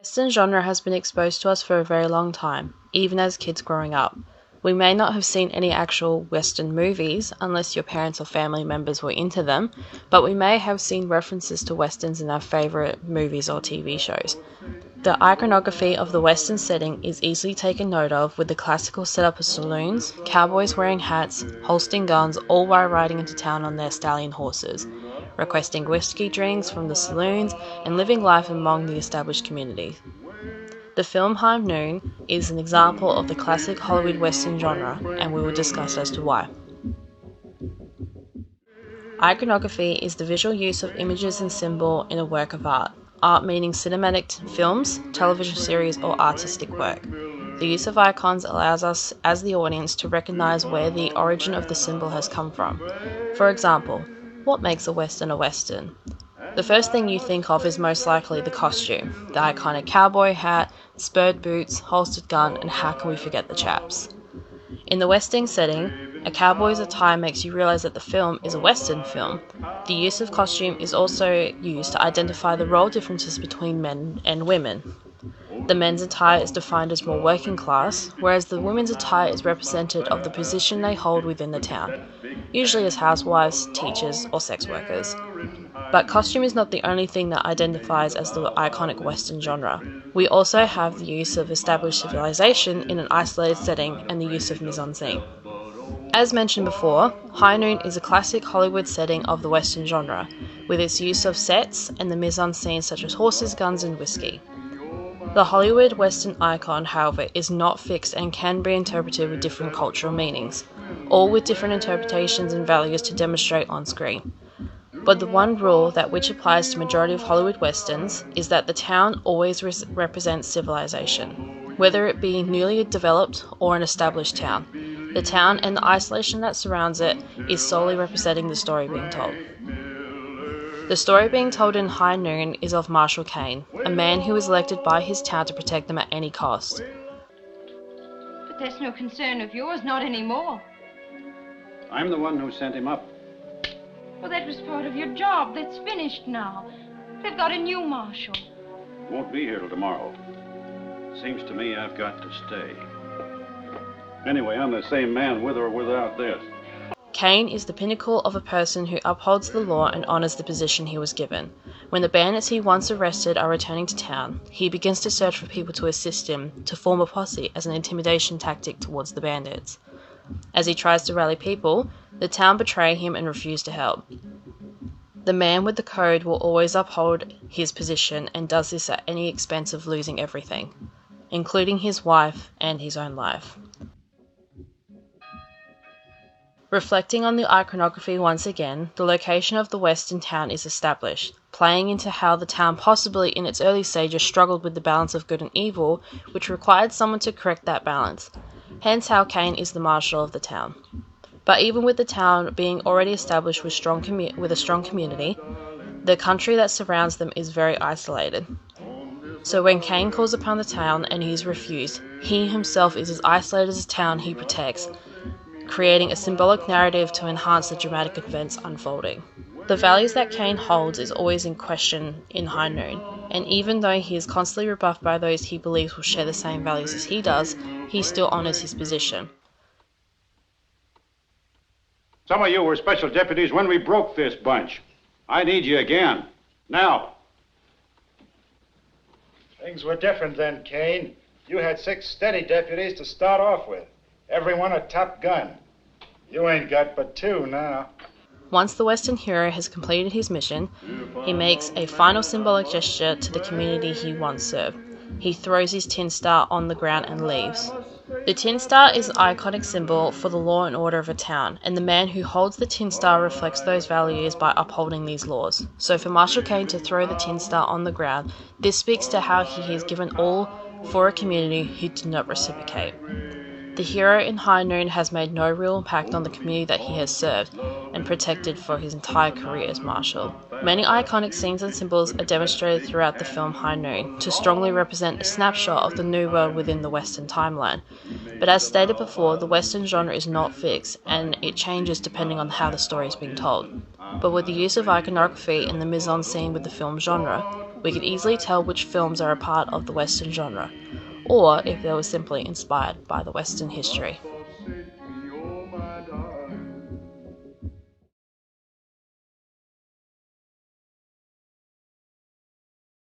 Western genre has been exposed to us for a very long time, even as kids growing up. We may not have seen any actual Western movies, unless your parents or family members were into them, but we may have seen references to Westerns in our favourite movies or TV shows. The iconography of the Western setting is easily taken note of with the classical setup of saloons, cowboys wearing hats, holstering guns, all while riding into town on their stallion horses, requesting whiskey drinks from the saloons, and living life among the established community. The film High Noon is an example of the classic Hollywood Western genre, and we will discuss as to why. Iconography is the visual use of images and symbol in a work of art. Art meaning cinematic films, television series, or artistic work. The use of icons allows us, as the audience, to recognize where the origin of the symbol has come from. For example, what makes a Western a Western? The first thing you think of is most likely the costume, the iconic cowboy hat, spurred boots, holstered gun, and how can we forget the chaps? In the Western setting, a cowboy's attire makes you realize that the film is a Western film. The use of costume is also used to identify the role differences between men and women. The men's attire is defined as more working class, whereas the women's attire is representative of the position they hold within the town, usually as housewives, teachers, or sex workers. But costume is not the only thing that identifies as the iconic Western genre. We also have the use of established civilization in an isolated setting and the use of mise-en-scène. As mentioned before, High Noon is a classic Hollywood setting of the Western genre, with its use of sets and the mise-en-scène such as horses, guns, and whiskey. The Hollywood Western icon, however, is not fixed and can be interpreted with different cultural meanings, all with different interpretations and values to demonstrate on screen. But the one rule that which applies to majority of Hollywood Westerns is that the town always represents civilization, whether it be newly developed or an established town. The town and the isolation that surrounds it is solely representing the story being told. The story being told in High Noon is of Marshal Kane, a man who was elected by his town to protect them at any cost. But that's no concern of yours, not anymore. I'm the one who sent him up. Well, that was part of your job. That's finished now. They've got a new marshal. Won't be here till tomorrow. Seems to me I've got to stay. Anyway, I'm the same man with or without this. Kane is the pinnacle of a person who upholds the law and honors the position he was given. When the bandits he once arrested are returning to town, he begins to search for people to assist him to form a posse as an intimidation tactic towards the bandits. As he tries to rally people, the town betray him and refuse to help. The man with the code will always uphold his position and does this at any expense of losing everything, including his wife and his own life. Reflecting on the iconography once again, the location of the Western town is established, playing into how the town possibly in its early stages struggled with the balance of good and evil, which required someone to correct that balance. Hence how Kane is the marshal of the town. But even with the town being already established with a strong community, the country that surrounds them is very isolated. So when Kane calls upon the town and he is refused, he himself is as isolated as the town he protects, creating a symbolic narrative to enhance the dramatic events unfolding. The values that Kane holds is always in question in High Noon, and even though he is constantly rebuffed by those he believes will share the same values as he does, he still honors his position. Some of you were special deputies when we broke this bunch. I need you again. Now. Things were different then, Kane. You had 6 steady deputies to start off with. Everyone a top gun. You ain't got but 2 now. Once the Western hero has completed his mission, he makes a final symbolic gesture to the community he once served. He throws his tin star on the ground and leaves. The tin star is an iconic symbol for the law and order of a town, and the man who holds the tin star reflects those values by upholding these laws. So for Marshal Kane to throw the tin star on the ground, this speaks to how he has given all for a community who did not reciprocate. The hero in High Noon has made no real impact on the community that he has served and protected for his entire career as marshal. Many iconic scenes and symbols are demonstrated throughout the film High Noon to strongly represent a snapshot of the new world within the Western timeline. But as stated before, the Western genre is not fixed and it changes depending on how the story is being told. But with the use of iconography and the mise-en-scene with the film genre, We could easily tell which films are a part of the Western genre, or if they were simply inspired by the Western history.